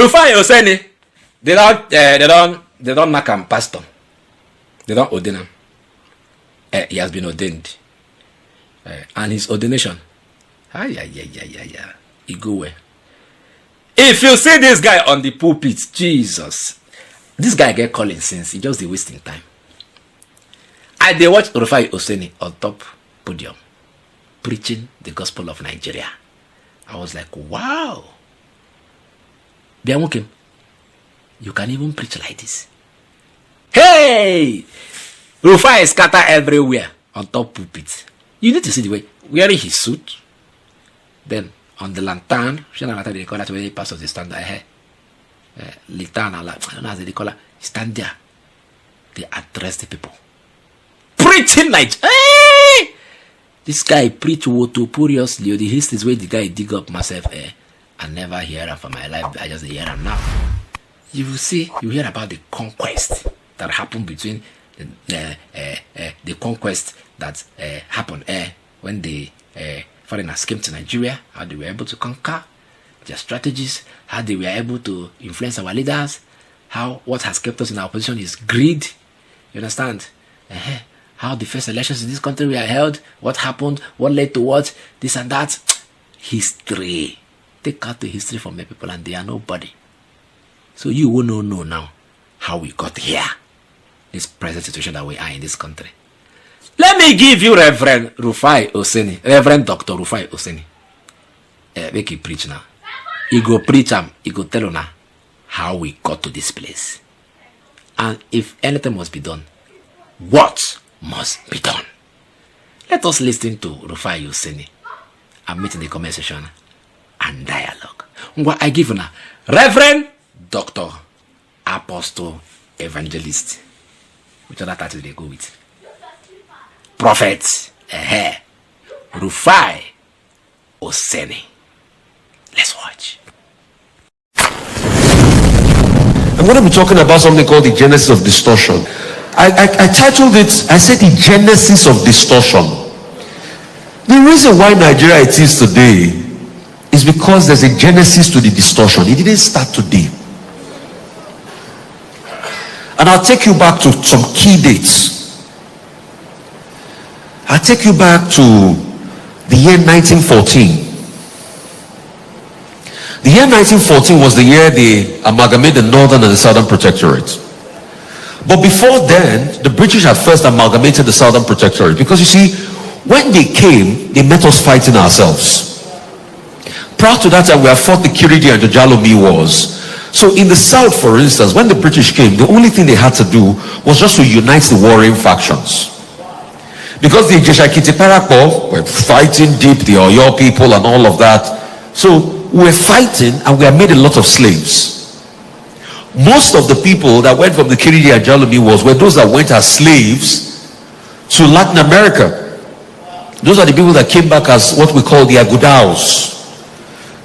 Rufai Oseni, they don't knock him pastor. They don't ordain him. He has been ordained. And his ordination, he go where? If you see this guy on the pulpit, Jesus, this guy get calling since he just wasting time. They watch Rufai Oseni on top podium preaching the gospel of Nigeria. I was like, wow. Biamukim, you can even preach like this. Hey! Rufai is scattered everywhere on top pulpit. You need to see the way wearing his suit. Then on the lantern, they call that where the pastors they stand there. Lantern, I don't know how they call it. Stand there. They address the people. Preaching like, hey! This guy preach Wotoporously. The history is where the guy dig up myself. I never hear him for my life. I just hear him now. You will see, you hear about the conquest that happened between the conquest that happened when the foreigners came to Nigeria, how they were able to conquer, their strategies, how they were able to influence our leaders, how what has kept us in our position is greed. You understand? How the first elections in this country were held, what happened, what led to what, this and that. History. Take out the history from the people and they are nobody. So you will not know now how we got here. This present situation that we are in this country. Let me give you Reverend Rufai Oseni, Reverend Dr. Rufai Oseni. Make him preach now. He go preach him, he go tell you now how we got to this place. And if anything must be done, what must be done? Let us listen to Rufai Oseni and meet in the comment section and dialogue. What I give you now, Reverend Dr. Apostle Evangelist. Which other title they go with? Prophet Rufai Oseni. Let's watch. I'm going to be talking about something called the genesis of distortion. I titled it, I said the genesis of distortion. The reason why Nigeria it is today is because there's a genesis to the distortion. It didn't start today. And I'll take you back to some key dates. I'll take you back to the year 1914. The year 1914 was the year they amalgamated the Northern and the Southern Protectorate. But before then, the British had first amalgamated the Southern Protectorate. Because you see, when they came, they met us fighting ourselves. Prior to that time, we had fought the Kiriji and the Jalomi wars. So in the South, for instance, when the British came, the only thing they had to do was just to unite the warring factions. Because the Ijeshakiti Parako were fighting deep, the Oyo people and all of that. So we were fighting and we had made a lot of slaves. Most of the people that went from the Kiriji and Jalomi wars were those that went as slaves to Latin America. Those are the people that came back as what we call the Agudaos.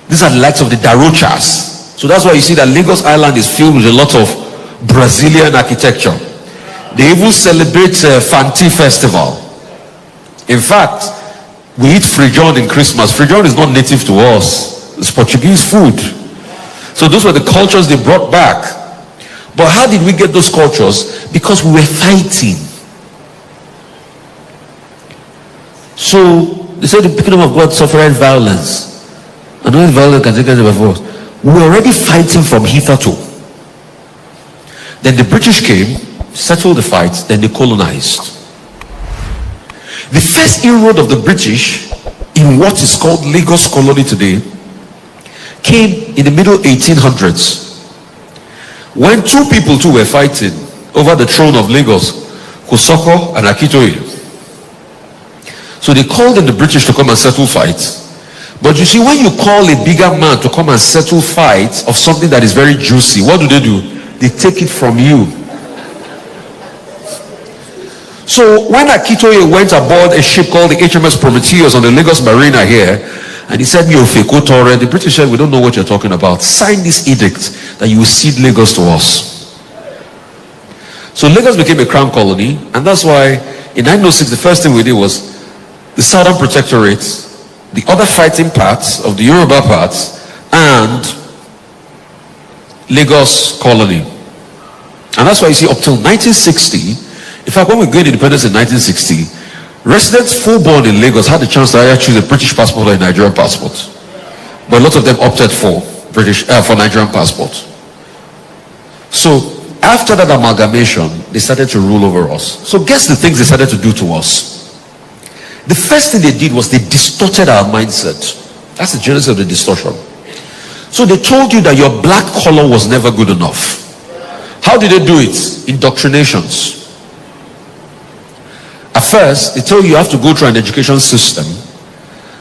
These are the likes of the Darochas. So that's why you see that Lagos Island is filled with a lot of Brazilian architecture. They even celebrate Fanti Festival. In fact, we eat frijon in Christmas. Frijon is not native to us. It's Portuguese food. So those were the cultures they brought back. But how did we get those cultures? Because we were fighting. So they said the kingdom of God suffered violence. And when violence can take place before us. We were already fighting from hitherto. Then the British came, settled the fight, then they colonized. The first inroad of the British in what is called Lagos colony today came in the middle 1800s when two people too were fighting over the throne of Lagos, Kosoko and Akitoye. So they called in the British to come and settle fights. But you see, when you call a bigger man to come and settle fights of something that is very juicy, what do? They take it from you. So when Akitoye went aboard a ship called the HMS Prometheus on the Lagos Marina here, and he said, the British said, we don't know what you're talking about. Sign this edict that you will cede Lagos to us. So Lagos became a crown colony, and that's why in 1906 the first thing we did was the Southern Protectorate, the other fighting parts of the Yoruba parts, and Lagos colony. And that's why you see up till 1960, in fact, when we gained independence in 1960, residents full born in Lagos had the chance to either choose a British passport or a Nigerian passport. But a lot of them opted for Nigerian passport. So after that amalgamation, they started to rule over us. So guess the things they started to do to us. The first thing they did was they distorted our mindset. That's the genesis of the distortion. So they told you that your black color was never good enough. How did they do it? Indoctrinations. At first, they tell you have to go through an education system.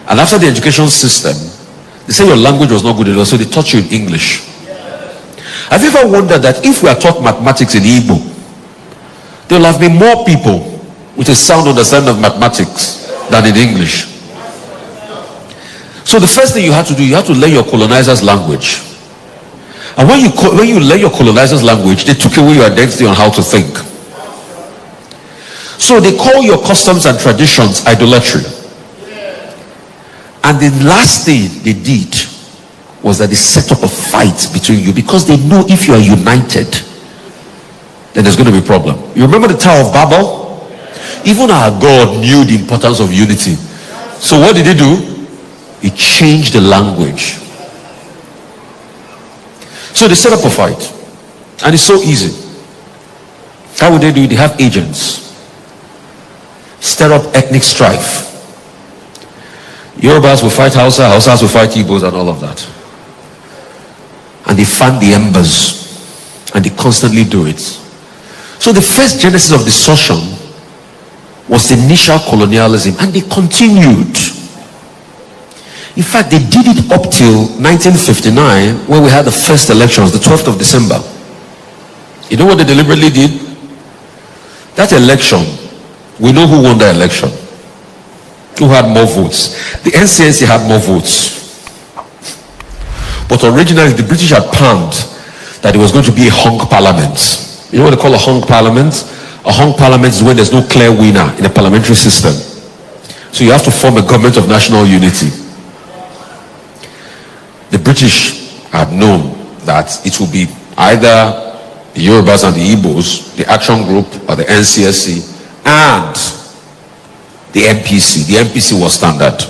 And after the education system, they say your language was not good enough, so they taught you in English. Have you ever wondered that if we are taught mathematics in Igbo, there will have been more people with a sound understanding of mathematics than in English? So the first thing you have to do, you have to learn your colonizer's language. And when you learn your colonizer's language, they took away your identity on how to think. So they call your customs and traditions idolatry. And the last thing they did was that they set up a fight between you, because they know if you are united, then there's going to be a problem. You remember the Tower of Babel? Even our God knew the importance of unity. So what did he do? He changed the language. So they set up a fight. And it's so easy. How would they do it? They have agents. Stir up ethnic strife. Yorubas will fight Hausa, Hausas will fight Igbos and all of that. And they fan the embers. And they constantly do it. So the first genesis of distortion was the initial colonialism, and they continued. In fact, they did it up till 1959, when we had the first elections, the 12th of December. You know what they deliberately did? That election, we know who won that election. Who had more votes? The NCNC had more votes. But originally, the British had planned that it was going to be a hung parliament. You know what they call a hung parliament? A hung parliament is when there's no clear winner in a parliamentary system. So you have to form a government of national unity. The British had known that it will be either the Yorubas and the Igbos, the Action Group, or the NCSC, and the MPC. The MPC was standard.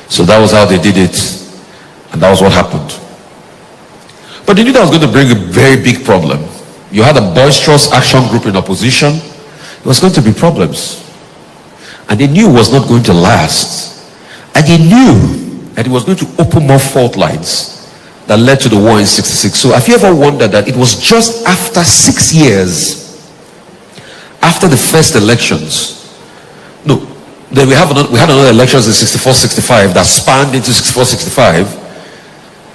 So that was how they did it, and that was what happened. But they knew that was going to bring a very big problem. You had a boisterous Action Group in opposition. There was going to be problems. And they knew it was not going to last. And they knew that it was going to open more fault lines that led to the war in 66. So have you ever wondered that it was just after 6 years after the first elections? No, then we had another elections in 64-65 that spanned into 64-65.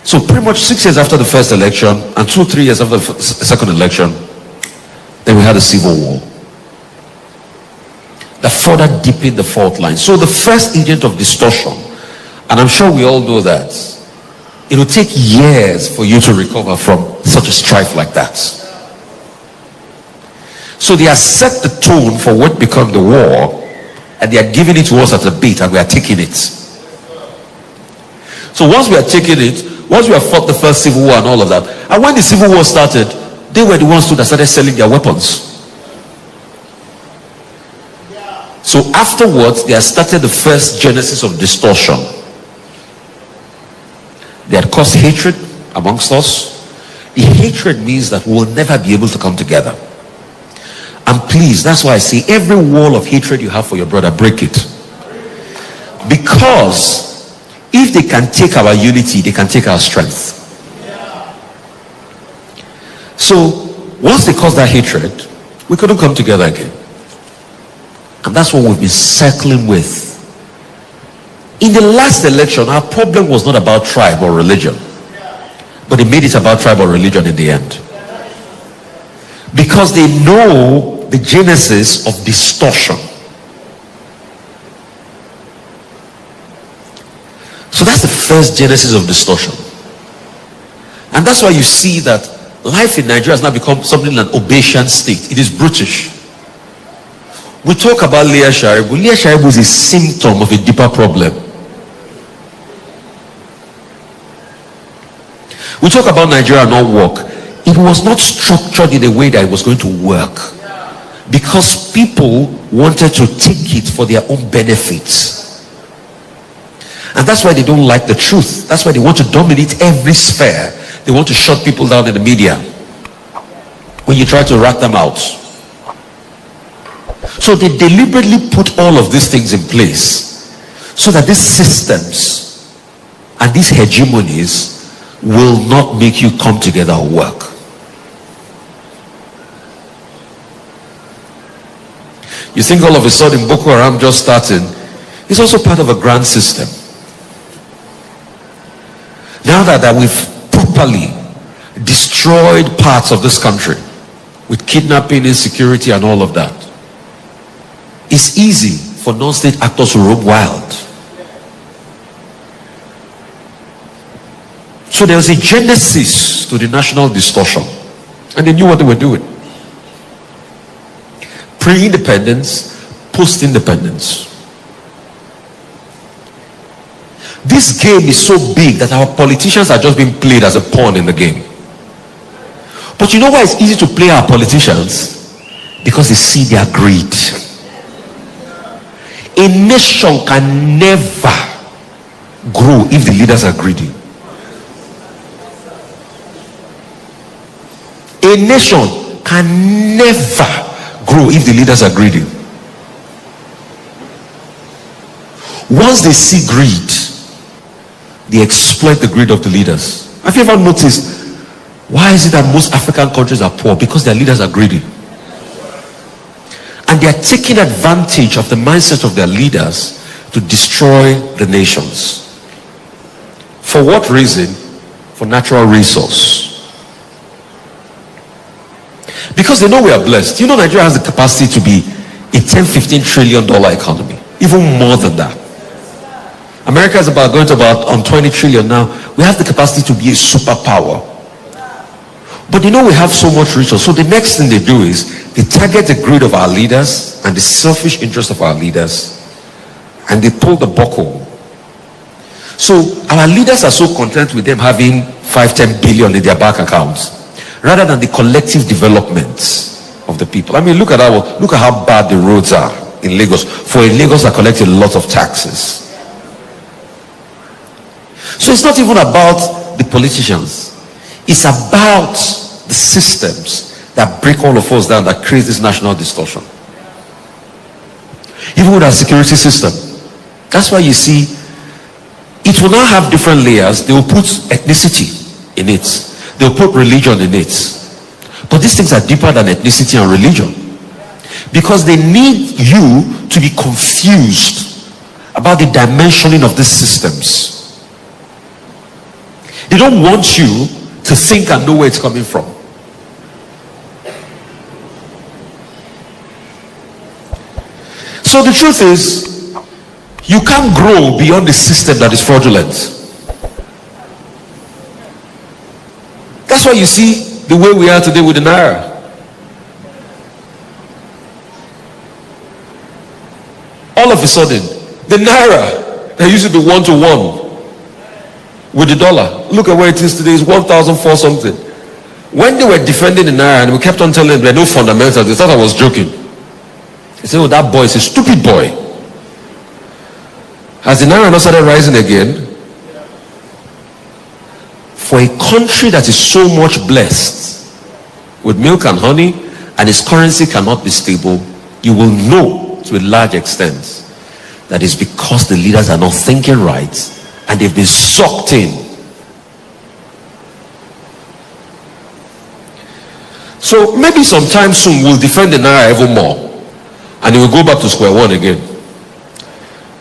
So pretty much 6 years after the first election and 2-3 years after the second election, then we had a civil war that further deepened the fault line. So the first agent of distortion, and I'm sure we all know that, it will take years for you to recover from such a strife like that. So they have set the tone for what become the war, and they are giving it to us as a bait, and we are taking it. So once we are taking it, once we have fought the first civil war and all of that, and when the civil war started, they were the ones that started selling their weapons. So afterwards, they had started the first genesis of distortion. They had caused hatred amongst us. The hatred means that we will never be able to come together. And please, that's why I say every wall of hatred you have for your brother, break it. Because if they can take our unity, they can take our strength. So once they caused that hatred, we couldn't come together again. And that's what we've been circling with. In the last election, our problem was not about tribe or religion, but they made it about tribe or religion in the end. Because they know the genesis of distortion. So that's the first genesis of distortion. And that's why you see that life in Nigeria has now become something like an Obasian state. It is brutish. We talk about Leah Sharibu. Leah Sharibu is a symptom of a deeper problem. We talk about Nigeria not work. It was not structured in a way that it was going to work, because people wanted to take it for their own benefits. And that's why they don't like the truth. That's why they want to dominate every sphere. They want to shut people down in the media when you try to rat them out. So they deliberately put all of these things in place so that these systems and these hegemonies will not make you come together or work. You think all of a sudden Boko Haram just starting? It's also part of a grand system. Now that we've properly destroyed parts of this country with kidnapping, insecurity and all of that, it's easy for non-state actors to roam wild. So there was a genesis to the national distortion, and they knew what they were doing. Pre-independence, post-independence. This game is so big that our politicians are just being played as a pawn in the game. But you know why it's easy to play our politicians? Because they see their greed. A nation can never grow if the leaders are greedy. A nation can never grow if the leaders are greedy. Once they see greed, they exploit the greed of the leaders. Have you ever noticed, why is it that most African countries are poor? Because their leaders are greedy. And they are taking advantage of the mindset of their leaders to destroy the nations. For what reason? For natural resource. Because they know we are blessed. You know, Nigeria has the capacity to be a $10-15 trillion economy, even more than that. America is going to about on 20 trillion now. We have the capacity to be a superpower. But they know we have so much resource. So the next thing they do is they target the greed of our leaders and the selfish interest of our leaders, and they pull the buckle. So our leaders are so content with them having 5-10 billion in their bank accounts, rather than the collective development of the people. I mean, look at how bad the roads are in Lagos. For Lagos that collected a lot of taxes. So it's not even about the politicians. It's about the systems that break all of us down, that create this national distortion. Even with our security system. That's why you see, it will now have different layers. They will put ethnicity in it. They will put religion in it. But these things are deeper than ethnicity and religion. Because they need you to be confused about the dimensioning of these systems. They don't want you to think and know where it's coming from. So the truth is, you can't grow beyond the system that is fraudulent. That's why you see the way we are today with the Naira. All of a sudden, the Naira that used to be 1-to-1 with the dollar, look at where it is today. It's 1,004 something. When they were defending the Naira, and we kept on telling them there are no fundamentals, they thought I was joking. They said, oh, that boy is a stupid boy. Has the Naira not started rising again? For a country that is so much blessed with milk and honey, and its currency cannot be stable, you will know to a large extent that it's because the leaders are not thinking right, and they've been sucked in. So maybe sometime soon we'll defend the Naira even more, and it will go back to square one again.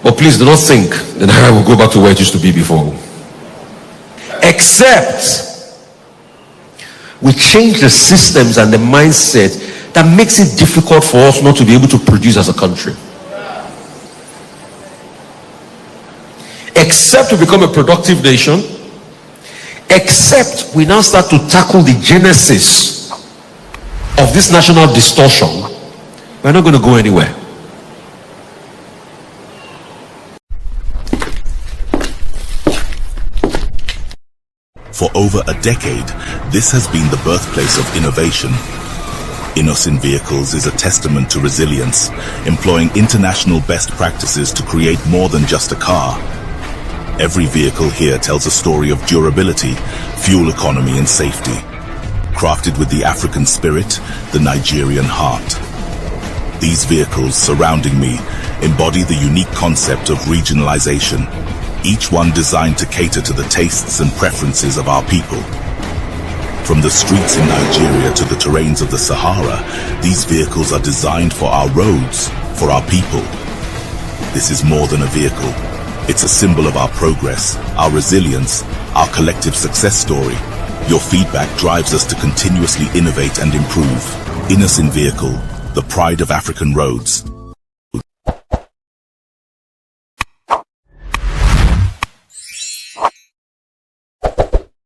But please do not think the Naira will go back to where it used to be before. Except we change the systems and the mindset that makes it difficult for us not to be able to produce as a country. Except we become a productive nation. Except we now start to tackle the genesis of this national distortion. We're not going to go anywhere. For over a decade, this has been the birthplace of innovation. Oseni Vehicles is a testament to resilience, employing international best practices to create more than just a car. Every vehicle here tells a story of durability, fuel economy and safety. Crafted with the African spirit, the Nigerian heart. These vehicles surrounding me embody the unique concept of regionalization, each one designed to cater to the tastes and preferences of our people. From the streets in Nigeria to the terrains of the Sahara, these vehicles are designed for our roads, for our people. This is more than a vehicle. It's a symbol of our progress, our resilience, our collective success story. Your feedback drives us to continuously innovate and improve. Oseni Vehicle, the pride of African roads.